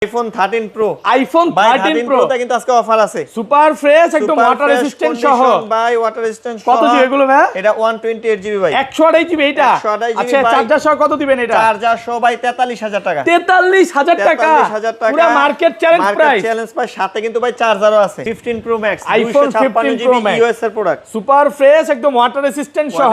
IPhone 13 pro. IPhone 13 pro তে কিন্তু আজকে অফার আছে। সুপার ফ্রেশ একদম ওয়াটার রেজিস্ট্যান্ট সহ ভাই, ওয়াটার রেজিস্ট্যান্ট কত জিবি এগুলো ভাই? এটা 128 জিবি ভাই। 128 জিবি এটা। আচ্ছা চার্জার সহ কত দিবেন এটা? চার্জার সহ ভাই 43000 টাকা। 43000 টাকা। 43000 টাকা পুরো market challenge price. Market challenge price, সাথে কিন্তু ভাই চার্জারও আছে। 15 pro max iPhone 15 pro max US এর প্রোডাক্ট। সুপার ফ্রেশ একদম ওয়াটার রেজিস্ট্যান্ট সহ।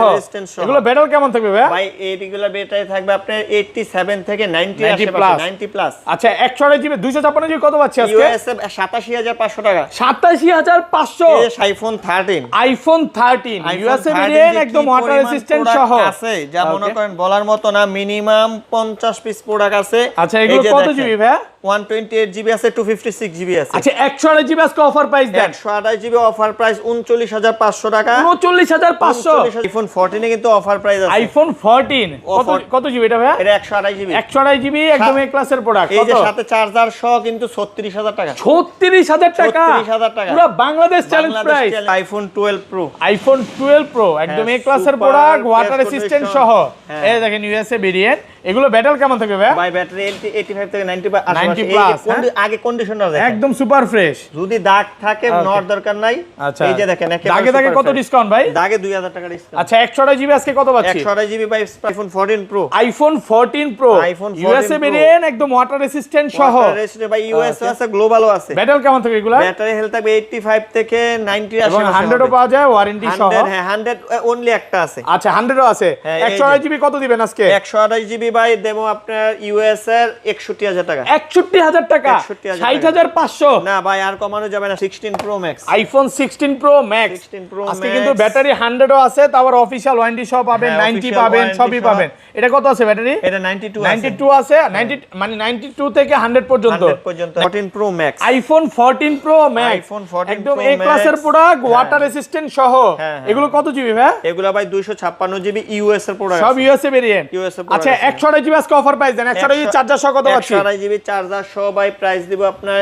এগুলো ব্যাটারি কেমন থাকবে ভাই? ভাই এইগুলো ব্যাটারি থাকবে আপনার 87 থেকে 90 আশেপাশে, 90 প্লাস। আচ্ছা 128 জিবি 256 জিবি কত পাচ্ছি আজকে? ইউএস 87500 টাকা। 87500 এই আইফোন 13। আইফোন 13 ইউএসএ ভেরিয়েন্ট একদম ওয়াটার রেজিস্ট্যান্ট সহ আছে, যা মনে করেন বলার মতো না। মিনিমাম 50 পিস প্রোডাক্ট আছে। আচ্ছা এগুলো কত জিবি ভাই? 128 জিবি আছে, 256 জিবি আছে। আচ্ছা 128 জিবি আজকে অফার প্রাইস দেন। 128 জিবি অফার প্রাইস 39500 টাকা। 39500। আইফোন 14 এ কিন্তু অফার প্রাইস আছে। আইফোন 14 কত জিবি এটা ভাই? এটা 128 জিবি। 128 জিবি একদম এ ক্লাসের প্রোডাক্ট। এই যে সাথে চার্জার সহ কিন্তু 36000 টাকা। 36000 টাকা। 36000 টাকা। পুরো Bangladesh challenge price. IPhone 12 pro. IPhone 12 pro একদম এ ক্লাসের প্রোডাক্ট, ওয়াটার রেজিস্ট্যান্ট সহ। এই দেখেন ইউএসএ ভেরিয়েন্ট। এগুলো ব্যাটারি কেমন থাকবে ভাই? ভাই ব্যাটারি 85 থেকে 90 প্লাস। আগে কন্ডিশনার দেখেন একদম সুপার ফ্রেশ। যদি দাগ থাকে নেওয়ার দরকার নাই। আচ্ছা এই যে দেখেন দাগে কত ডিসকাউন্ট ভাই? দাগে 2000 টাকা ডিসকাউন্ট। আচ্ছা 128 জিবি আজকে কত পাচ্ছি? 128 জিবি ভাই iPhone 14 pro. IPhone 14 pro USA variant একদম ওয়াটার রেজিস্ট্যান্ট সহ। ওয়াটার রেজিস্ট্যান্ট ভাই, ইউএস আছে, গ্লোবালও আছে। ব্যাটারি কেমন থাকবে এগুলা? ব্যাটারি হেলথ থাকবে 85 থেকে 90 এবং 100 ও পাওয়া যায় ওয়ারেন্টি সহ। 100, হ্যাঁ 100 অনলি একটা আছে। আচ্ছা 100 ও আছে। 128 জিবি কত দিবেন আজকে? 128 জিবি ভাই দেবো আপনার ইউএস এর 61000 টাকা। 61000 টাকা। 60500 না ভাই আর কমানো যাবে না। 16 pro max. IPhone 16 pro max আজকে কিন্তু ব্যাটারি 100 ও আছে, তারপর অফিশিয়াল ওয়ারেন্টি সহ পাবেন, 90 পাবেন, সবই পাবেন। এটা কত আছে ব্যাটারি? এটা 92 আছে। 90 মানে 92 থেকে 100 পর্যন্ত। 14 pro max. IPhone 14 pro max iPhone 14 একদম প্রো এ ক্লাসের প্রোডাক্ট, ওয়াটার রেজিস্ট্যান্ট সহ। এগুলো কত জিবি ভাই? এগুলো ভাই 256 জিবি ইউএস এর প্রোডাক্ট। সব ইউএসএ ভেরিয়েন্ট। আচ্ছা 128 জিবি আজকে অফার প্রাইস দেন। 128 জিবি চার্জার সহ কত পাচ্ছি? 128 জিবি চার্জার সহ ভাই প্রাইস দিব আপনার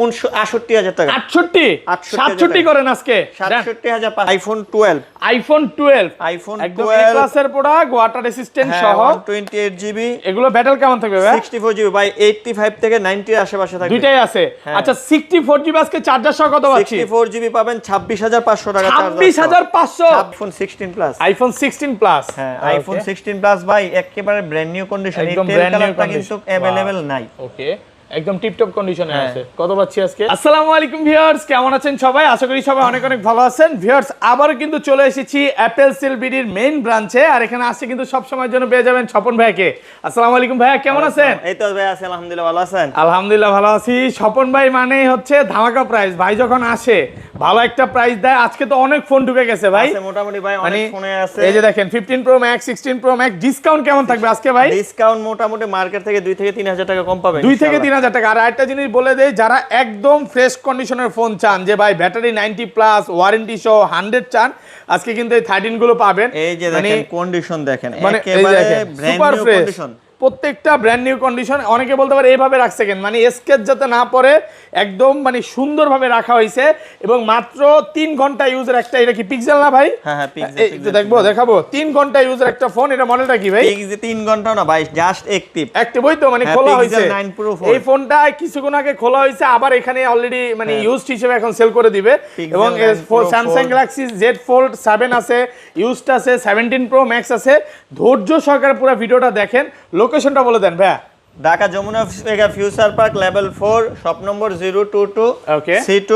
68000 টাকা। 68 করেন আজকে। 67000 আইফোন 12। আইফোন 12 আইফোন একদম এ ক্লাসের প্রোডাক্ট, ওয়াটার রেজিস্ট্যান্ট সহ। 128 জিবি। এগুলো ব্যাটারি কেমন থাকবে ভাই? 64 জিবি ভাই 85 থেকে 90 এর আশেপাশে থাকবে। দুইটাই আছে। আচ্ছা 64 জিবি আজকে চার্জার সহ কত পাচ্ছি? 64 জিবি পাবেন 26500 টাকা charger. 26500 iPhone 16 plus. IPhone 16 plus. হ্যাঁ আইফোন 16 প্লাস ভাই একেবারে ব্র্যান্ড নিউ কন্ডিশন। এই কালারটা কিন্তু अवेलेबल নাই। ওকে একদম টিপটপ কন্ডিশনে আছে। কত পাচ্ছি আজকে? আসসালামু আলাইকুম ভিউয়ার্স, কেমন আছেন সবাই? আশা করি সবাই অনেক অনেক ভালো আছেন। ভিউয়ার্স আবারো কিন্তু চলে এসেছি অ্যাপেল সেল বিডির মেইন ব্রাঞ্চে, আর এখানে আসছে কিন্তু সব সময়ের জন্য পেয়ে যাবেন স্বপন ভাইকে। আসসালামু আলাইকুম ভাইয়া, কেমন আছেন? এই তো ভাই আছি আলহামদুলিল্লাহ, ভালো আছেন? আলহামদুলিল্লাহ ভালো আছি। স্বপন ভাই মানেই হচ্ছে ধামাকা প্রাইস। ভাই যখন আসে ভালো একটা প্রাইস দেয়। আজকে তো অনেক ফোন ঢুকে গেছে ভাই। আছে মোটামুটি ভাই অনেক ফোনে আছে। এই যে দেখেন 15 pro max, 16 pro max discount কেমন থাকবে আজকে ভাই? ডিসকাউন্ট মোটামুটি মার্কেট থেকে 2 থেকে 3000 টাকা কম পাবেন। 2 থেকে 3000 টাকা। আর একটা জিনিস বলে দেই, যারা একদম ফ্রেশ কন্ডিশনের ফোন চান, যে ভাই ব্যাটারি 90 প্লাস, ওয়ারেন্টি সহ 100 চান, আজকে কিন্তু এই 13 গুলো পাবেন। এই যে দেখেন কন্ডিশন দেখেন মানে একেবারে ব্র্যান্ড নিউ কন্ডিশন। প্রত্যেকটা ব্র্যান্ড নিউ কন্ডিশন। অনেকে বলতে পারে এইভাবে রাখছে কেন, মানে স্কেচ যাতে না পড়ে একদম মানে সুন্দরভাবে রাখা হয়েছে। এবং মাত্র 3 ঘন্টা ইউজের একটা, এটা কি পিক্সেল না ভাই? হ্যাঁ হ্যাঁ পিক্সেল। দেখাবো 3 ঘন্টা ইউজের একটা ফোন। এটা মডেলটা কি ভাই? পিক্সেল 3 ঘন্টা না ভাই, জাস্ট অ্যাক্টিভ হই তো, মানে খোলা হয়েছে। এই ফোন ফোনটা কিছুক্ষণ আগে খোলা হয়েছে, আবার এখানে অলরেডি মানে ইউজড হিসেবে এখন সেল করে দিবে। এবং স্যামসাং গ্যালাক্সি Z Fold 7 আছে, ইউজড আছে, 17 প্রো ম্যাক্স আছে। ধৈর্য সহকারে পুরো ভিডিওটা দেখেন। লোকেশনটা বলে দেন ভাই। Dhaka Jamuna future park level 4 shop number 022 okay C2।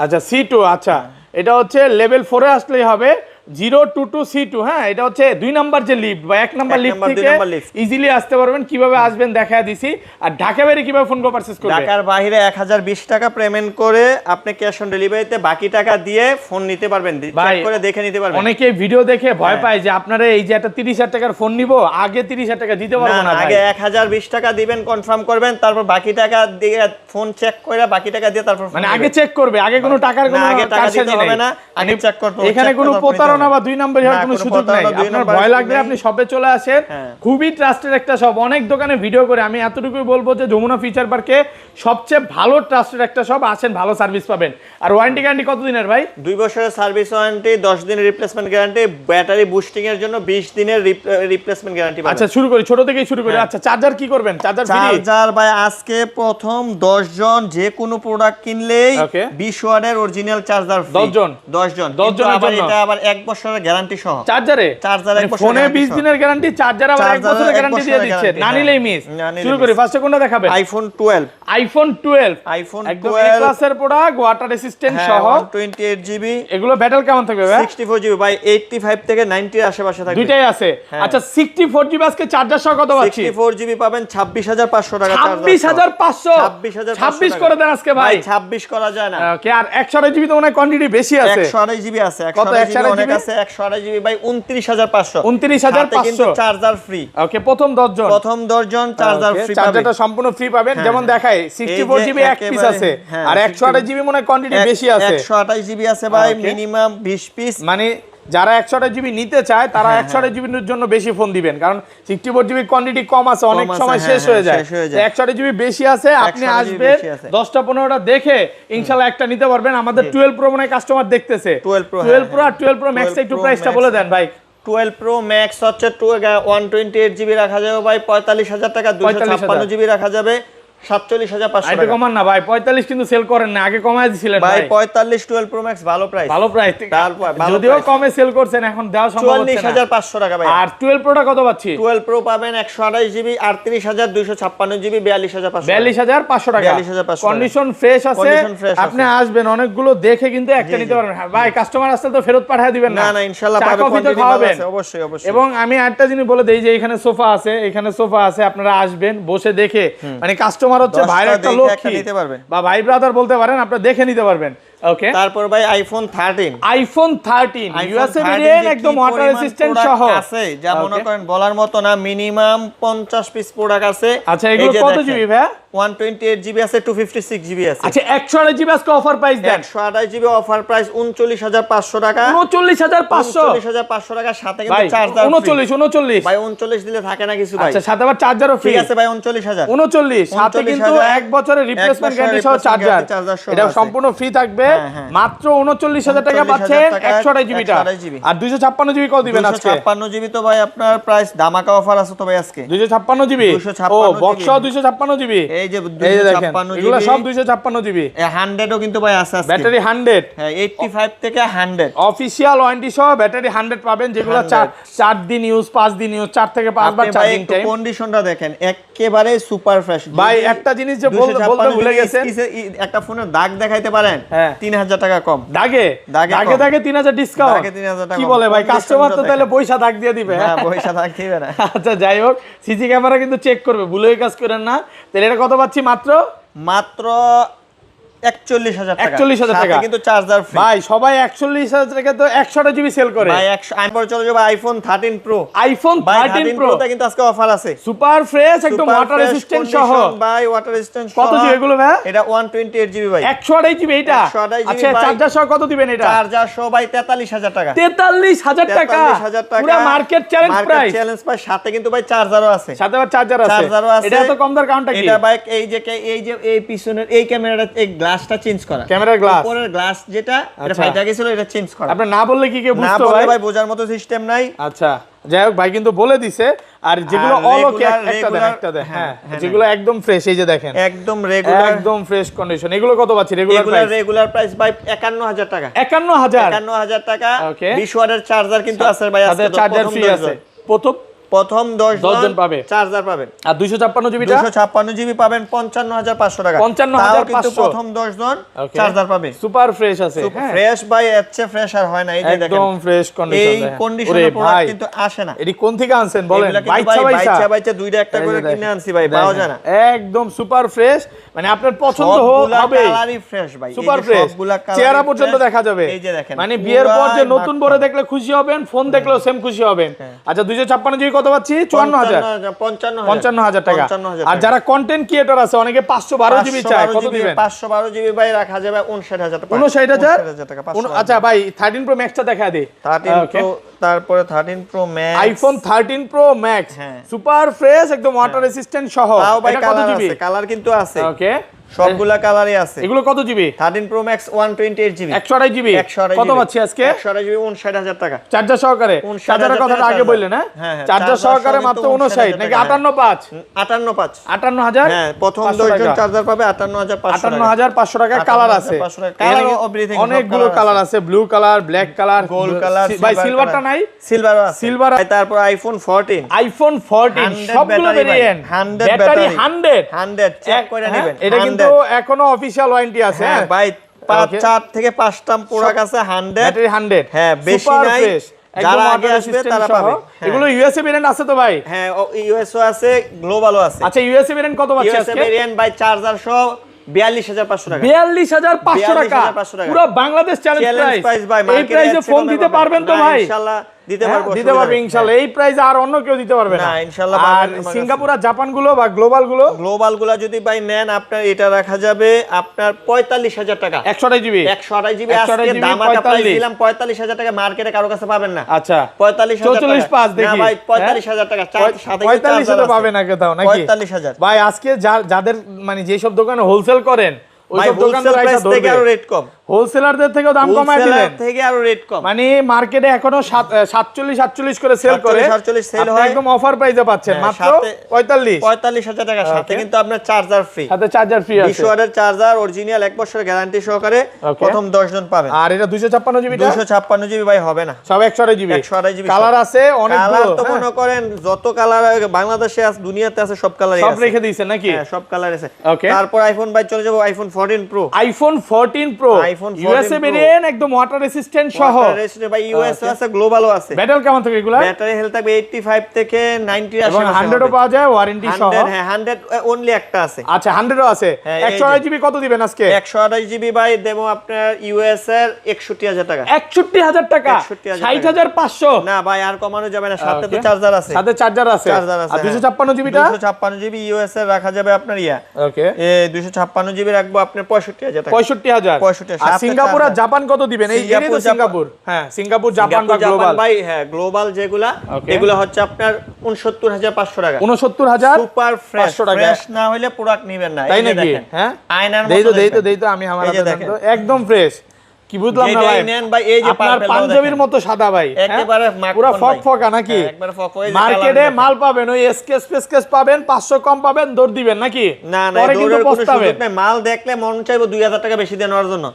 আচ্ছা C2। আচ্ছা এটা হচ্ছে লেভেল 4 এ আসলেই হবে। 022 C2। হ্যাঁ এটা হচ্ছে 2 নাম্বার যে লিফট বা 1 নাম্বার লিফট থেকে ইজিলি আসতে পারবেন। কিভাবে আসবেন দেখায় দিছি। আর ঢাকা বাইরে কিভাবে ফোন পারচেজ করবেন? ঢাকার বাইরে 1020 টাকা পেমেন্ট করে আপনি ক্যাশ অন ডেলিভারিতে বাকি টাকা দিয়ে ফোন নিতে পারবেন, চেক করে দেখে নিতে পারবেন। অনেকে ভিডিও দেখে ভয় পায় যে আপনারা এই যে একটা 30000 টাকার ফোন নিব, আগে 30000 টাকা দিতে পারবো না। আগে 1020 টাকা দিবেন, কনফার্ম করবেন, তারপর বাকি টাকা দিয়ে ফোন চেক করে বাকি টাকা দিয়ে তারপর মানে আগে চেক করবে, আগে কোনো টাকার কোনো আগে টাকা দিতে হবে না, আগে চেক করতে হবে। এখানে কোনো প্রতারণা প্রতারণা বা 2 নম্বরই হওয়ার না, কোনো কোনো সুযোগ নাই। প্রতারণা, 2 আপনার নম্বরের ভয় সুযোগ লাগলে নেই। আপনি শপে চলে আসেন। হ্যাঁ। খুবই ট্রাস্টেড একটা শপ, অনেক দোকানে ভিডিও করে, আমি এতটুকুই বলবো যে যমুনা ফিউচার পার্কে সবচেয়ে ভালো ট্রাস্টেড একটা শপ, আসেন ভালো সার্ভিস পাবেন। আর ওয়ারেন্টি গ্যারান্টি কত দিনের ভাই? 2 বছরের সার্ভিস ওয়ারেন্টি, 10 দিনের রিপ্লেসমেন্ট গ্যারান্টি, ব্যাটারি বুস্টিং এর জন্য 20 দিনের রিপ্লেসমেন্ট গ্যারান্টি পাবেন। আচ্ছা শুরু করি, ছোট থেকেই শুরু করি। আচ্ছা চার্জার কি করবেন? Charger free? চার্জার ভাই আজকে প্রথম 10 জন যে কোনো প্রোডাক্ট কিনলেই Okay. 20 ওয়াটের অরিজিনাল চার্জার ফ্রি। 10 জন? 10 জন। 10 কিন্তু জনের আবার জন্য? এটা আবার 1 বছরের গ্যারান্টি সহ। চার্জারে? চার্জার 1 বছরের ফোনে guarantee 20 সহ। দিনের গ্যারান্টি, চার্জার আবার 1 চার্জারে বছরের 1 গ্যারান্টি দিয়ে বছরের দিচ্ছে, guarantee, না হ্যাঁ। নিলেই মিস। না নিলেই শুরু করি, miss। ফার্স্টে কোনটা দেখাবেন? আইফোন 12। আইফোন 12 আইফোন একদম এ 12 ক্লাসের প্রোডাক্ট, ওয়াটার রেসিস্ট্যান্ট হ্যাঁ, সহ। 128 জিবি। এগুলো ব্যাটারি কেমন থাকবে ভাই? 64 জিবি ভাই, 85 থেকে 90 এর আশেপাশে থাকবে। দুইটাই আছে। হ্যাঁ। আচ্ছা 64 জিবি আজকে চার্জার সহ কত পাচ্ছি? 64 জিবি পাবেন 26500 টাকা চার্জার। 26500? 26500 26 করে দেন আজকে ভাই। 26 করা যায় না। ওকে, আর 128 জিবি তো মনে হয় কোয়ান্টিটি বেশি আছে। 128 জিবি আছে, কত 128 জিবি 128 অনেক জিবি? আছে। 128 জিবি ভাই 29500। 29500 কিন্তু চার্জার ফ্রি। ওকে, প্রথম 10 জন। প্রথম 10 জন চার্জার ওকে, ফ্রি পাবে। চার্জারটা সম্পূর্ণ ফ্রি পাবেন। যেমন দেখাই 64 জিবি এক পিস একেবারে, আছে, হ্যাঁ, আর 128 জিবি মনে হয় কোয়ান্টিটি বেশি আছে। 128 জিবি আছে ভাই, ওকে। Minimum 20 piece. মানে যারা 128 জিবি নিতে চায় তারা 128 জিবির জন্য বেশি ফোন দিবেন, কারণ 64 জিবি কোয়ান্টিটি কম আছে, অনেক আছে, সময় হ্যাঁ, শেষ হয়ে যায়। শেষ হয়ে যায়। 128 জিবি বেশি আছে, আপনি 128 আসবেন বেশি আছে। 10টা 15টা দেখে ইনশাআল্লাহ একটা নিতে পারবেন। আমাদের 12 প্রো মনে হয় কাস্টমার দেখতেছে। 12 Pro, 12 প্রো হ্যাঁ, আর 12 প্রো ম্যাক্স 12 একটু Pro প্রাইসটা Max। বলে দেন ভাই। 12 প্রো ম্যাক্স হচ্ছে 128 জিবি রাখা যাবে ভাই 45000 টাকা। 256 জিবি রাখা যাবে 47500 আইটা টাকা। কমান না ভাই, 45 কিন্তু সেল করেন না, আগে কমায় দিছিলেন ভাই ভাই। 45 12 প্রো ম্যাক্স ভালো প্রাইস। ভালো প্রাইস, ভালো যদিও price। কমে সেল করছেন, এখন দেওয়া সম্ভব হচ্ছে না। 44500 টাকা ভাই। আর 12 প্রোটা কত পাচ্ছি? 12 প্রো পাবেন 128 জিবি 38256 জিবি 42500 42500 টাকা। 42500 টাকা। কন্ডিশন ফ্রেশ আছে, Condition fresh আপনি আছে। আসবেন অনেকগুলো দেখে কিন্তু একটা নিতে পারবেন। হ্যাঁ ভাই, কাস্টমার আসলে তো ফেরত পাঠিয়ে দিবেন না। না না ইনশাআল্লাহ চা পাবে, কফি তো কোয়ান্টিটি ভালো খাওয়াবেন। আছে অবশ্যই অবশ্যই। এবং আমি একটা জিনিস বলে দেই যে এখানে সোফা আছে, এখানে সোফা আছে, আপনারা আসবেন বসে দেখে, মানে কাস্টমার হচ্ছে 10টা ভাইয়ের একটা দেখে লোক একটা নিতে পারবেন। বা ভাই ব্রাদার বলতে পারেন, আপনারা দেখে নিতে পারবেন। ওকে, তারপর ভাই আইফোন 13। আইফোন 13 ইউএসএ ভেরিয়েন্ট, একদম ওয়াটার রেসিস্ট্যান্ট সহ আছে, যা মনে করেন বলার মতো না। মিনিমাম 50 পিস প্রোডাক্ট আছে। আচ্ছা, এগুলো কত জিবি ভাই? 128 জিবি আছে, 256 জিবি আছে। আচ্ছা 128 জিবি আজকে অফার প্রাইস দেন। 128 জিবি অফার প্রাইস 39500 টাকা। 39500? 39500 টাকার সাথে কিন্তু ভাই চার্জার 39 ভাই 39 দিলে থাকে না কিছু ভাই। আচ্ছা, সাথে আবার চার্জারও ফ্রি ঠিক আছে ভাই 39000। 39 সাথে কিন্তু 1 বছরের রিপ্লেসমেন্ট গ্যারান্টি সহ চার্জার, এটা সম্পূর্ণ ফ্রি থাকবে। মাত্র 39000 টাকা পাচ্ছেন 128 জিবিটা। 128 জিবি। আর 256 জিবি কত দিবেন আজকে? 256 জিবি তো ভাই আপনার প্রাইস ধামাকা অফার আছে তো ভাই আজকে। 256 জিবি? 256 ও বক্স 256 জিবি। এই যে এই যে দেখেন, 256 এগুলো জিবি। সব 256 জিবি। 100 ও কিন্তু ভাই আছে আজকে। ব্যাটারি 100, হ্যাঁ 85 থেকে 100 অফিশিয়াল ওয়ারেন্টি সহ ব্যাটারি 100 পাবেন, যেগুলো 4 দিন ইউজ, 5 দিন ইউজ, 4 থেকে 5 বার আপনি ভাই চার্জিং একটু টাইম। কন্ডিশনটা দেখেন একেবারে সুপার ফ্রেশ। ভাই একটা জিনিস যে বলতে ভুলে গেছেন, একটা ফোনের দাগ দেখাইতে পারেন, হ্যাঁ। 3000 টাকা কম। দাগে দাগে দাগে কম। দাগে 3000 ডিসকাউন্ট। দাগে 3000 টাকা কি কম। বলে ভাই, Condition কাস্টমার তো টা তাহলে দেখেন। পয়সা দাগ দিয়ে দিবে। হ্যাঁ পয়সা দাগ দিবে না। আচ্ছা যাই হোক, সিসি ক্যামেরা কিন্তু চেক করবে, ভুলে কাজ করেন না। তাহলে এটা কত পাচ্ছি? মাত্র 41000 টাকা। 41000 টাকা সাথে কিন্তু চার্জার ফ্রি। ভাই সবাই 41000 টাকা তো 100 জিবি সেল করে। ভাই 100 আমি পরে চলে যাব আইফোন 13 প্রো। আইফোন 13 প্রো তে কিন্তু আজকে অফার আছে। সুপার ফ্রেশ, একদম ওয়াটার রেসিস্ট্যান্ট সহ। ভাই ওয়াটার রেসিস্ট্যান্ট কত জিবি এগুলো ভাই? এটা 128 জিবি ভাই। 128 জিবি এটা? 128 জিবি আচ্ছা ভাই। চার্জার সহ কত দিবেন এটা? চার্জার সহ ভাই 43000 টাকা। 43000 টাকা? 43000 টাকা। পুরো market challenge price. Market challenge price, সাথে কিন্তু ভাই চার্জারও আছে। সাথে আবার চার্জার আছে। চার্জারও আছে। এটা তো কম দাম কারণটা কি? এটা ভাই এই যে এই পিছনের এই ক্যামেরাটা, এই গ্লাসটা চেঞ্জ করা। ক্যামেরার গ্লাস, উপরের গ্লাস যেটা এটা আচ্ছা। ফাইটা গেছিল, এটা চেঞ্জ করা। আপনি না বললে কি কেউ না বুঝতো বললে ভাই? ভাই বোঝার মতো সিস্টেম নাই। আচ্ছা যাই হোক, ভাই কিন্তু বলে দিছে। আর যেগুলো আর অল ওকে regular- একটা দেন, regular- একটা দেন। হ্যাঁ, হ্যাঁ, যেগুলো একদম ফ্রেশ, এই যে দেখেন একদম রেগুলার, একদম ফ্রেশ কন্ডিশন। এগুলো কত পাচ্ছি রেগুলার প্রাইস? রেগুলার প্রাইস ভাই 51000 টাকা। 51000? 51000 টাকা। Okay. 20 ওয়াটের চার্জার কিন্তু আছে ভাই আজকে। চার্জার ফ্রি আছে। প্রথম 10 জন পাবে চার্জার পাবেন। আর 256 জিবিটা? 256 জিবি পাবেন 55500 টাকা। 55500 তাও কিন্তু প্রথম 10 জন চার্জার পাবে। সুপার ফ্রেশ আছে। হ্যাঁ ফ্রেশ ভাই, এচ্ছে ফ্রেশ আর হয় না। এই যে দেখেন একদম ফ্রেশ কন্ডিশন। এই কন্ডিশনের প্রোডাক্ট কিন্তু আসে না। এডি কোন থেকে আনছেন বলেন? এগুলা কিন্তু ভাই বাইচা দুইটা একটা করে কিনে আনছি ভাই, পাওয়া যায় না। একদম সুপার ফ্রেশ, মানে আপনার পছন্দ হবে। কালারই ফ্রেশ ভাই, সুপার ফ্রেশ, চেহারা পর্যন্ত দেখা যাবে। এই যে দেখেন, মানে বিয়ের পর যে নতুন বড় দেখলে খুশি হবেন, ফোন দেখলেও সেম খুশি হবেন। আচ্ছা 256 জিবি কত পাচ্ছি? 54000, 55000 টাকা। আর যারা কন্টেন্ট ক্রিয়েটর আছে অনেকে 512 জিবি চায়, কত দিবেন? 512 জিবি ভাই রাখা যাবে 59000 টাকা। 59000 টাকা। আচ্ছা ভাই 13 প্রো ম্যাক্সটা দেখা দে। 13 প্রো, তারপরে 13 pro max, iPhone 13 pro max super fresh একদম ওয়াটার রেসিস্ট্যান্ট সহ। এটা কত জিবি? কালার কিন্তু আছে, ওকে সবগুলা কালারই আছে। এগুলো কত GB? 13 pro max 128 GB, 128 GB. কত পাচ্ছি আজকে? 128 জিবি 59000 টাকা। চার্জার সহকারে, চার্জারের কথাটা আগে বললেন না? চার্জার সহকারে মাত্র 59 নাকি 585? 58000। হ্যাঁ, প্রথম 10 জন চার্জার পাবে 58500 টাকা। কালার আছে, অনেকগুলো কালার আছে, blue colour, black colour, gold colour. ভাই সিলভারটা নাই? সিলভারও আছে, সিলভার। তারপর আইফোন 14, আইফোন 14 সবগুলো ভেরিয়েন্ট 100 ব্যাটারি, 100 চেক করে নেবেন। এটা কিন্তু এখনো অফিশিয়াল ওয়ারেন্টি আছে। হ্যাঁ ভাই, 4 থেকে 5টা প্রোডাক্ট আছে 100 ব্যাটারি 100। হ্যাঁ, বেশি নাই, যারা আগে আসবে তারা পাবে। এগুলো ইউএসএ ভেরিয়েন্ট আছে তো ভাই? হ্যাঁ, ইউএসও আছে, গ্লোবালও আছে। আচ্ছা ইউএসএ ভেরিয়েন্ট কত পাচ্ছি ইউএসএ আজকে? ভেরিয়েন্ট বাই চার্জার সহ 42500 টাকা। 42500 টাকা, 42500 টাকা। পুরো বাংলাদেশ চ্যালেঞ্জ প্রাইস ভাই। এই প্রাইসে ফোন দিতে পারবেন তো ভাই? ইনশাআল্লাহ দিতে পারবো, দিতে পারবে ইনশাআল্লাহ। এই প্রাইসে আর অন্য কেউ দিতে পারবে না ইনশাআল্লাহ। আর সিঙ্গাপুর আর জাপান গুলো বা গ্লোবাল গুলো যদি ভাই নেন, আপনার এটা রাখা যাবে আপনার 45000 টাকা। 128 জিবি, 128 জিবি আজকে দামাকা প্রাইস দিলাম 45000 টাকা, মার্কেটে কারো কাছে পাবেন না। আচ্ছা 45000 টাকা 44.5 দেখি না ভাই, 45000 টাকা। 45 তো পাবে না কোথাও নাকি? 45000 ভাই আজকে যাদের মানে যে সব দোকানে হোলসেল করেন ওই সব দোকানদার প্রাইস থেকে আরো রেট কম, হোলসেলারদের থেকেও দাম কমায় দিলেন, হোলসেলার থেকে আরো রেট কম। মানে মার্কেটে এখনো 47 করে সেল করে, 47 সেল আপনি হয়, একদম অফার প্রাইসে পাচ্ছেন মাত্র 45000 টাকা। সাথে কিন্তু আপনার চার্জার ফ্রি, সাথে চার্জার ফ্রি আছে, 20 ওয়াটের চার্জার অরিজিনাল 1 বছরের গ্যারান্টি সহকারে প্রথম 10 জন পাবেন। আর এটা 256 জিবি, 256 জিবি ভাই হবে না, সব 128 জিবি। 128 জিবি কালার আছে অনেকগুলো, কালার তো মনে করেন যত কালার বাংলাদেশে আছে, দুনিয়াতে আছে, সব কালারই আছে, সব রেখে দিয়েছেন নাকি? হ্যাঁ, সব কালার আছে। ওকে, তারপর আইফোন ভাই চলে যাব iPhone 14 pro. IPhone 14 pro USA variant একদম ওয়াটার রেসিস্ট্যান্ট সহ। ভাই ইউএসও আছে, গ্লোবালও আছে। ব্যাটারি কেমন থাকে এগুলা? ব্যাটারি হেলথ থাকবে 85 থেকে 90 এবং 100 ও পাওয়া যায় ওয়ারেন্টি সহ। হ্যাঁ, 100 অনলি একটা আছে। আচ্ছা 100 ও আছে। 128 জিবি কত দিবেন আজকে? 128 জিবি ভাই দেবো আপনার ইউএস এর 61000 টাকা। 61000 টাকা, 60500 না ভাই, আর কমানো যাবে না, সাথে তো চার্জার আছে, সাথে চার্জার আছে। আর 256 জিবিটা? 256 জিবি ইউএস এর রাখা যাবে আপনার ওকে, 256 জিবি রাখবো আপনার 65000 টাকা। 65000। আর সিঙ্গাপুর আর জাপান কত দিবেন? এই এরিয়া তো সিঙ্গাপুর। হ্যাঁ, সিঙ্গাপুর জাপান বা গ্লোবাল ভাই। হ্যাঁ, গ্লোবাল যেগুলা এগুলা হচ্ছে আপনার 69500 টাকা। 69000 সুপার ফ্রেশ টাকা। ফ্রেশ না হলে প্রোডাক্ট নেবেন না, তাই নাকি? হ্যাঁ, আয়নার মতো দেই তো আমি আমার হাতে একদম ফ্রেশ। কি বুঝলাম না ভাই, নেন ভাই, এই যে আপনার পাঞ্জাবির মতো সাদা ভাই, একেবারে পুরো ফকফকা নাকি? একবারে ফকফকা। মার্কেটে মাল পাবেন ওই এসকেস ফেসকেস পাবেন, 500 কম পাবেন, দৌড় দিবেন নাকি? না না, পরে কিন্তু পস্তাবেন। মাল দেখলে মন চাইবো 2000 টাকা বেশি দেন ওর জন্য।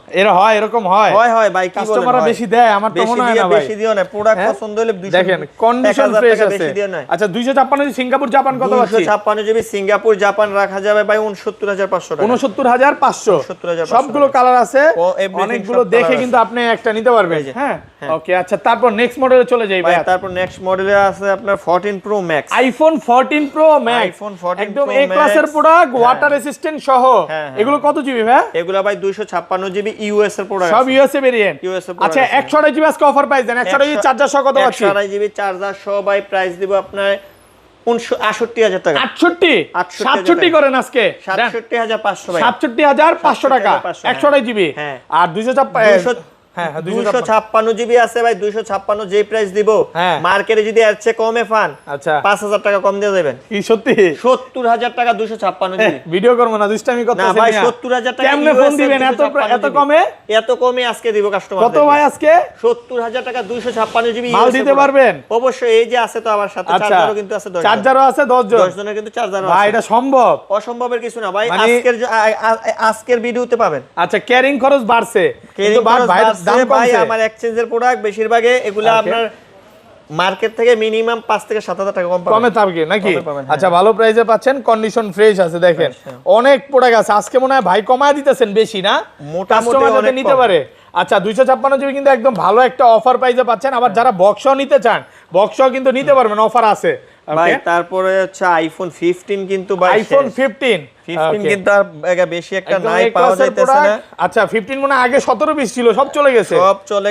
এরকম হয় ভাই, কি বলেন? কাস্টমাররা বেশি দেয়, আমার তো মনে হয় না ভাই। বেশি দিও না, প্রোডাক্ট পছন্দ হলে 200 দেখেন কন্ডিশন ফ্রেশ আছে। আচ্ছা 256 সিঙ্গাপুর জাপান কত আছে? 256 জিবি সিঙ্গাপুর জাপান রাখা যাবে ভাই 69500 টাকা। 69500 সবগুলো কালার আছে, অনেকগুলো দেখে কিন্তু আপনি একটা নিতে পারবেন। হ্যাঁ, ওকে। আচ্ছা তারপর নেক্সট মডেলে চলে যাই ভাই। তারপর নেক্সট মডেলে আছে আপনার 14 pro max. IPhone 14 pro max, একদম এ ক্লাসের প্রোডাক্ট, ওয়াটার রেসিস্ট্যান্ট সহ। এগুলো কত জিবি ভাই? এগুলো ভাই 256 জিবি ইউএস এর প্রোডাক্ট, সব ইউএসএ ভেরিয়েন্ট। আচ্ছা 128 জিবি আজকে অফার প্রাইস দেন, 128 জিবি চার্জার সহ কত পাচ্ছি? 128 জিবি চার্জার সহ ভাই প্রাইস দিব আপনার 68000 টাকা। 67 করেন আজকে, 67500 ভাই, 67500 টাকা 128 জিবি। আর 256 জিবি আছে ভাই, 256 যে প্রাইস দিব মার্কেটে যদি এর চেয়ে কমে পান, আচ্ছা 5000 টাকা কম দিয়ে দেবেন। কি সত্যি? 70000 টাকা 256 জিবি। ভিডিও করব না, দুষ্টামি করতেছেন না ভাই, 70000 টাকা কেমনে ফোন দিবেন এত কমে? এত কমে আজকে দিব কাস্টমার। কত ভাই আজকে? 70000 টাকা 256 জিবি মাল দিতে পারবেন? অবশ্যই, এই যে আছে তো আমার সাথে চার্জারও কিন্তু আছে, 10 চার্জারও আছে 10 জনের কিন্তু চার্জারও আছে ভাই। এটা সম্ভব? অসম্ভবের কিছু না ভাই, আজকের ভিডিওতে পাবেন। আচ্ছা ক্যারিং খরচ বাড়ছে, কিন্তু ভাই দাম কমছে। আমার এক্সচেঞ্জের প্রোডাক্ট বেশিরভাগই এগুলা আপনার মার্কেট থেকে মিনিমাম 5 থেকে 7000 টাকা কমে থাকবে নাকি? আচ্ছা ভালো প্রাইসে পাচ্ছেন, কন্ডিশন ফ্রেশ আছে। দেখেন অনেক প্রোডাক্ট আছে আজকে, মনে হয় ভাই কমায় দিতেছেন বেশি না, মোটামুটি নিতে পারে। আচ্ছা 256 জিবি কিন্তু একদম ভালো একটা অফার প্রাইসে পাচ্ছেন। আবার যারা বক্সও নিতে চান, বক্সও কিন্তু নিতে পারবেন, অফার আছে ভাই। তারপরে হচ্ছে আইফোন 15 কিন্তু ভাই, আইফোন 15 কিন্তু আর বেশি একটা নাই, পাওয়া যাইতেছে না। আচ্ছা 15 মানে আগে 17 পিস ছিল, সব চলে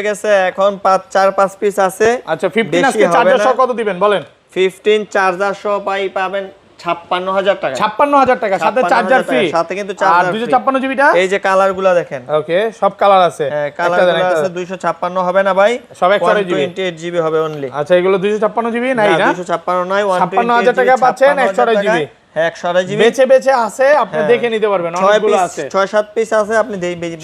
গেছে, এখন 4-5 পিস আছে। আচ্ছা 15 আজকে চার্জার সহ কত দিবেন বলেন? 15 চার্জার সহ পাবেন 56,000 টাকা। 56,000 টাকা, সাথে চার্জার ফ্রি, সাথে কিন্তু আর চার্জার 256 জিবিটা। এই যে কালারগুলো দেখেন, ওকে, সব কালার আছে। হ্যাঁ, কালারগুলো আছে। 256 হবে না ভাই, সব 128 জিবি হবে অনলি। আচ্ছা, এগুলো 256 জিবি নাই না? 256 নয়, 56,000 টাকা পাচ্ছেন 128 জিবি। হ্যাঁ, 128 জিবি বেচে বেচে আছে, আপনি দেখে নিতে পারবেন। অনেকগুলো আছে, 6-7 পিস আছে, আপনি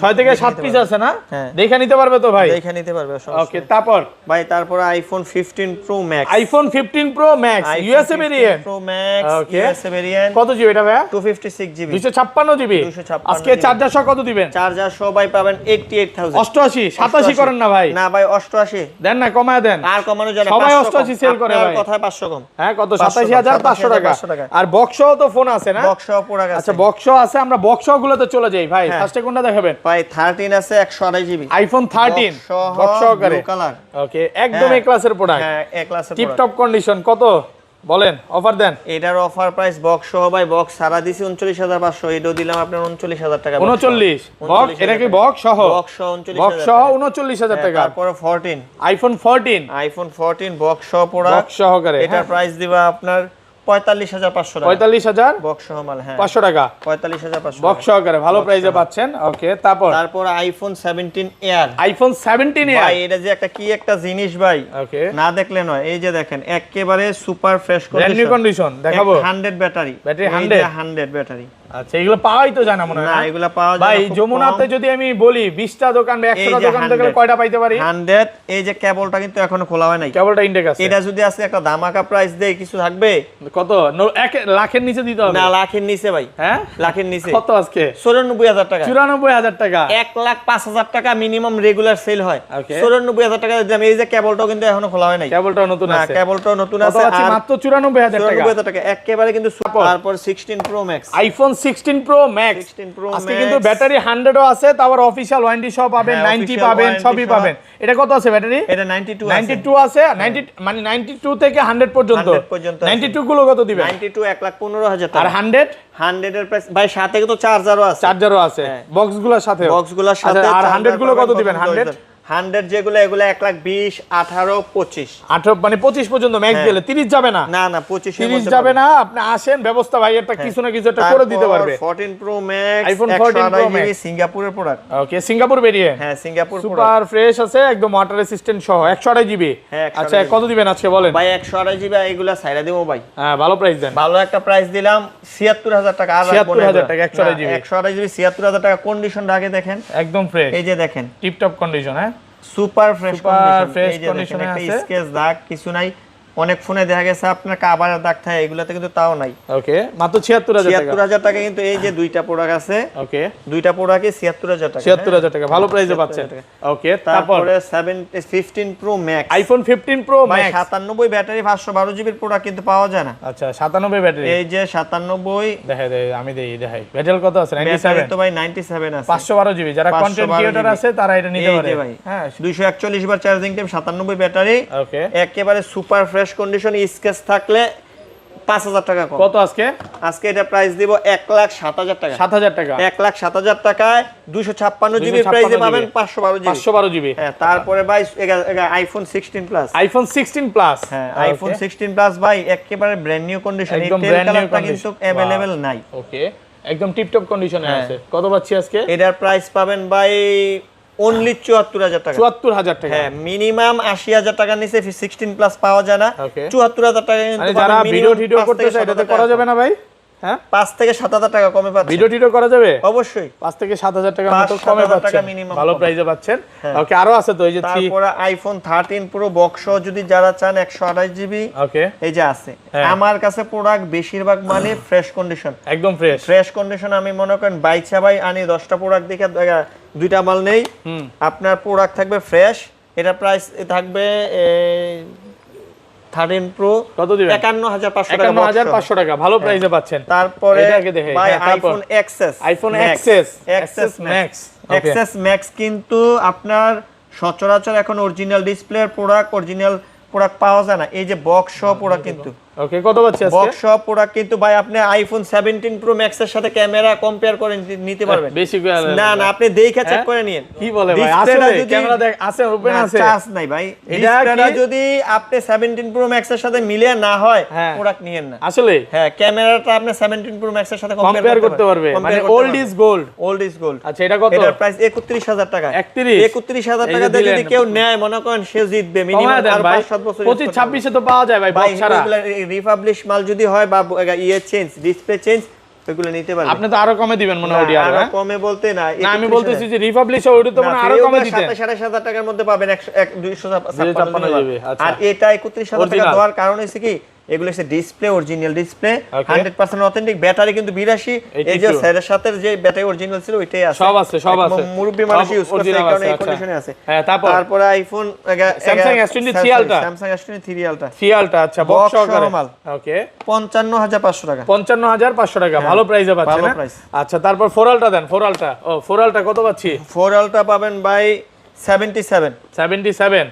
6 থেকে 7 পিস আছে না? হ্যাঁ, দেখে নিতে পারবে তো ভাই? দেখে নিতে পারবে। ওকে, তারপর ভাই তারপর iPhone 15 pro max. IPhone 15 pro max USA variant. Pro max USA variant. কত জিবি এটা ভাই? 256 জিবি। 256 জিবি। আজকে চার্জার সহ কত দিবেন? চার্জার সহ ভাই পাবেন 88,000। 88, 87 করেন না ভাই? না ভাই, 88 দেন না, কমায় দেন। আর কমানো যায় না, সবাই 88 সেল করে ভাই। কথায় 500 কম। হ্যাঁ, কত? 87,500 টাকা। আর বক্সও তো ফোন আছে না? বক্সও পুরো আছে। আচ্ছা, বক্সও আছে, আমরা বক্সগুলোতে চলে যাই ভাই। ফার্স্টে কোনটা দেখাবেন ভাই? 13 আছে 128 জিবি। আইফোন 13 বক্স সহকারে। কালার। ওকে, একদম এ ক্লাসের প্রোডাক্ট। হ্যাঁ, এ ক্লাসের টিপ টপ কন্ডিশন। কত বলেন, অফার দেন। এটার অফার প্রাইস বক্স সহ ভাই, বক্স সারা দিছি 39,500, এটাও দিলাম আপনার 39,000 টাকা। 39 বক্স, এটা কি বক্স সহ? বক্স সহ 39,000 বক্স সহ 39,000 টাকা। তারপরে 14 আইফোন 14 বক্স সহ পুরো বক্স সহকারে। এটার প্রাইস দিবা আপনার 45,500 টাকা। 45,000 বক্স সহ মাল। হ্যাঁ, 500 টাকা। 45,500 বক্স সহকারে ভালো প্রাইসে পাচ্ছেন। ওকে, তারপর আইফোন 17 এয়ার। আইফোন 17 এয়ার ভাই এটা যে একটা জিনিস ভাই, ওকে, না দেখলে নয়। এই যে দেখেন, একেবারে super fresh brand new condition দেখাবো। 100 ব্যাটারি। 100 ব্যাটারি। আচ্ছা, এগুলো পাওয়াই তো যায় না মনে হয়। না, এগুলো পাওয়া যায় ভাই না, খুব যমুনাতে কম। যদি আমি বলি 20টা দোকান বা 100টা দোকান থেকে 100 কয়টা পাইতে পারি? 100। এই যে কেবলটা কিন্তু এখনো খোলা হয় নাই, কেবলটা ইনটেক আছে। এটা যদি আছে একটা ধামাকা প্রাইস দেই, কিছু থাকবে? কত? 1 লাখের নিচে দিতে হবে? না, লাখের নিচে ভাই। হ্যাঁ, লাখের নিচে। কত আজকে? 94,000 টাকা। 94,000 টাকা। 1,05,000 টাকা মিনিমাম রেগুলার সেল হয়। ওকে, 94,000 টাকা দিলাম। এই যে কেবলটাও কিন্তু এখনো খোলা হয় নাই। কেবলটাও নতুন না, আছে। কেবলটাও নতুন কত আছে। আছে? আর মাত্র 94,000 টাকা। 94,000 টাকা একেবারে কিন্তু। তারপর 16 pro max. IPhone 16 pro max. 16 pro আজকে কিন্তু ব্যাটারি 100ও আছে, তারপর অফিশিয়াল ওয়ারেন্টি সহ পাবেন, হ্যাঁ, 90 official পাবেন, warranty সবই সহ। পাবেন। এটা কত আছে ব্যাটারি? এটা 92 আছে। 92 আছে, 90 মানে 92 থেকে 100 পর্যন্ত। 100 পর্যন্ত আছে। 92 গুলো কত দিবেন? 92 1,15,000 টাকা। আর 100 100 এর প্রাইস ভাই, সাথে কিন্তু চার্জারও আছে। চার্জারও আছে বক্সগুলোর সাথে। বক্সগুলোর সাথে। আর 100 গুলো কত দিবেন? 100 যেগুলো, এগুলো 1,20,000, 18, 25। 18 মানে 25 পর্যন্ত ম্যাক্স দিলে 30 যাবে না। না না, 25 30 যাবে না। আপনি আসেন, ব্যবস্থা ভাই একটা কিছু না কিছু একটা করে দিতে পারবে। 14 pro max, iPhone 14 pro max, সিঙ্গাপুরের প্রোডাক্ট। ওকে, সিঙ্গাপুর ভেরিয়েন্ট। হ্যাঁ, সিঙ্গাপুর সুপার ফ্রেশ আছে, একদম ওয়াটার রেসিস্ট্যান্ট সহ 128 জিবি। হ্যাঁ, আচ্ছা, কত দিবেন আজকে বলেন? ভাই 128 জিবি এগুলা ছাইরা দেবো ভাই। হ্যাঁ, ভালো প্রাইস দেন। ভালো একটা প্রাইস দিলাম, 76,000 টাকা। আর 76,000 টাকা 128 জিবি। 128 জিবি 76,000 টাকা। কন্ডিশনটা আগে দেখেন, একদম ফ্রেশ। এই যে দেখেন, টিপ টপ কন্ডিশন। হ্যাঁ, সুপার ফ্রেশ ফ্রেশ কন্ডিশন। কন্ডিশনে একটা আছে। স্কেচ দাগ কিছু নাই। অনেক ফোনে দেখা গেছে আপনার কাভারের দাগ থাকে, এগুলাতে কিন্তু তাও নাই। ওকে, মাত্র 76,000 টাকা। 76,000 টাকা কিন্তু। এই যে দুইটা প্রোডাক্ট আছে, ওকে, দুইটা প্রোডাক্টই 76,000 টাকা। 76,000 টাকা ভালো প্রাইসে পাচ্ছেন। ওকে, তারপর তারপরে 15 pro max. IPhone 15 pro max. 97 battery, 512 জিবির প্রোডাক্ট কিন্তু পাওয়া যায় না। আচ্ছা, 97 ব্যাটারি। এই যে 97 দেখাই আমি দেখাই ব্যাটারি কত আছে? ব্যাটারি 97 তো ভাই 97 আছে। 512 জিবি। যারা 512 কন্টেন্ট ক্রিয়েটর GB আছে তারা এটা নিতে এই পারে। যে ভাই, হ্যাঁ, 241 বার চার্জিং টাইম, 97 ব্যাটারি, ওকে, একেবারে সুপার ফ্রেশ কন্ডিশন। স্কেচ থাকলে 5,000 টাকা কম। কত আজকে? আজকে এটা প্রাইস দিব 1,07,000 টাকা। 7,000 টাকা। 1,07,000 টাকায় 256 জিবি প্রাইসে পাবেন 512 জিবি। 512 জিবি। হ্যাঁ, তারপরে ভাই আইফোন 16 প্লাস। IPhone 16 plus. হ্যাঁ, আইফোন 16 প্লাস ভাই একেবারে ব্র্যান্ড নিউ কন্ডিশন। এই একদম তেল ব্র্যান্ড নিউ কালারটা কিন্তু अवेलेबल নাই। ওকে, একদম টিপ টপ কন্ডিশনে আছে। কত পাচ্ছি আজকে? এটার প্রাইস পাবেন ভাই অনলি 74,000 টাকা। 74,000 টাকা। হ্যাঁ, মিনিমাম 80,000 টাকার নিচে 16 প্লাস পাওয়া যায় না। ওকে, 74,000 টাকা কিন্তু মানে যারা ভিডিও করতে চায় এটাতে করা যাবে না ভাই? হ্যাঁ, 5 থেকে 7,000 টাকা কমে পাচ্ছেন। ভিডিও করা যাবে অবশ্যই। 5 থেকে 7,000 টাকার মতো 5,000 কমে টাকা পাচ্ছেন, minimum ভালো কম। প্রাইসে পাচ্ছেন। হ্যাঁ। ওকে, আরো আছে তো এই যে তারপরে আইফোন 13 প্রো বক্স যদি যারা চান 128 জিবি, ওকে, এই যে আছে। হ্যাঁ। আমার কাছে প্রোডাক্ট বেশিরভাগ মানে ফ্রেশ কন্ডিশন। একদম ফ্রেশ। Fresh condition. আমি মনে করেন বাইচা ভাই আনি 10টা প্রোডাক্ট দেখে দুইটা মাল নেই, আপনার প্রোডাক্ট থাকবে ফ্রেশ। এটা প্রাইস থাকবে 13 প্রো কত দিবেন? 51,500 টাকা। 51,500 টাকা ভালো প্রাইসে পাচ্ছেন। তারপরে এটা আগে দেখাই। ভাই হ্যাঁ, তারপর iPhone XS. IPhone XS max. XS max কিন্তু আপনার সচরাচর এখন অরিজিনাল ডিসপ্লের প্রোডাক্ট, অরিজিনাল প্রোডাক্ট পাওয়া যায় না। এই যে বক্স সহ প্রোডাক্ট কিন্তু ওকে কত পাচ্ছি আজকে বক্স সহ প্রোডাক্ট কিন্তু ভাই আপনি আইফোন 17 প্রো ম্যাক্স এর সাথে ক্যামেরা কম্পেয়ার করে নিতে পারবেন। বেশি না না আপনি দেখে চেক করে নিন। কি বলে ভাই আসলে ক্যামেরা দেখ আছে ওপেন আছে চার্জ নাই ভাই। ডিসপ্লেটা যদি আপনি 17 প্রো ম্যাক্স এর সাথে মিলিয়ে না হয় প্রোডাক্ট নিয়েন না। আসলে হ্যাঁ ক্যামেরাটা আপনি 17 প্রো ম্যাক্স এর সাথে কম্পেয়ার করতে পারবে মানে old is gold. Old is gold. আচ্ছা এটা কত? এটার প্রাইস 31000 টাকা। 31000 টাকা দিয়ে যদি কেউ নেয় মনে করেন সে জিতবে মিনিমাম আর 5-7 বছর। 25-26 এ তো পাওয়া যায় ভাই বক্স ছাড়া। রিপাবলিশ মাল যদি হয় বা চেঞ্জ ডিসপ্লে চেঞ্জ ওইগুলো নিতে পারবেন। আপনি তো আরো কমে দিবেন মনে হয় ওডি আরো কমে বলতে না আমি বলতেছি যে রিপাবলিশ ওডি তো মনে আরো কমে দিতেন। 7,500 টাকার মধ্যে পাবেন 256 জিবি। আচ্ছা আর এটা 31000 টাকা দেওয়ার কারণ হচ্ছে কি এগুলো হচ্ছে display original display 100% authentic. Battery কিন্তু 82। এই যে স্যারের সাথে যে ব্যাটারি অরিজিনাল ছিল ওইটাই আছে। সব আছে মুরব্বি মানুষ ইউজ করতে এই কারণে এই কন্ডিশনে আছে। হ্যাঁ তারপর iPhone Samsung S23 Ultra Samsung S23 Ultra 3 Ultra আচ্ছা বক্স সহকারে ওকে 55500 টাকা 55500 টাকা ভালো প্রাইসে পাচ্ছেন না। আচ্ছা তারপর 4 Ultra দেন 4 Ultra ও 4 Ultra কত পাচ্ছি? 4 Ultra পাবেন ভাই 77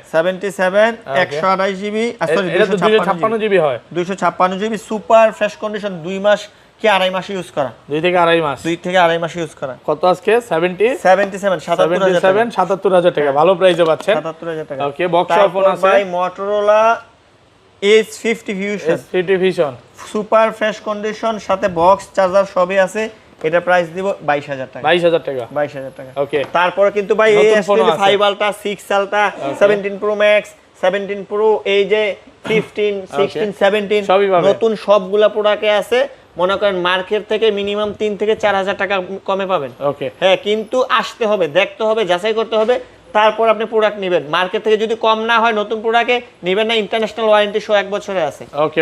128 জিবি সরি এটা তো 256 জিবি হয় 256 জিবি সুপার ফ্রেশ কন্ডিশন 2 মাস কি আড়াই মাস ইউজ করা 2 থেকে আড়াই মাস 2 থেকে আড়াই মাস ইউজ করা কত আজকে 77 77000 টাকা ভালো প্রাইসে পাচ্ছেন 77000 টাকা ওকে বক্স ফোন আছে ভাই Motorola H50 Fusion super fresh condition সাথে বক্স চার্জার সবই আছে। এটা প্রাইস দিব 22000 টাকা 22000 টাকা ওকে। তারপরে কিন্তু ভাই A5 Ultra 6 Ultra 17 Pro Max 17 Pro এই যে 15 16 17 নতুন সবগুলা প্রোডাক্টে আছে। মনে করেন মার্কেট থেকে মিনিমাম 3 থেকে 4000 টাকা কমে পাবেন। ওকে হ্যাঁ কিন্তু আসতে হবে দেখতে হবে যাচাই করতে হবে তারপর আপনি প্রোডাক্ট নেবেন। মার্কেট থেকে যদি কম না হয় নতুন প্রোডাক্টে নেবেন না। ইন্টারন্যাশনাল ওয়ারেন্টি 1 বছরে আছে। ওকে।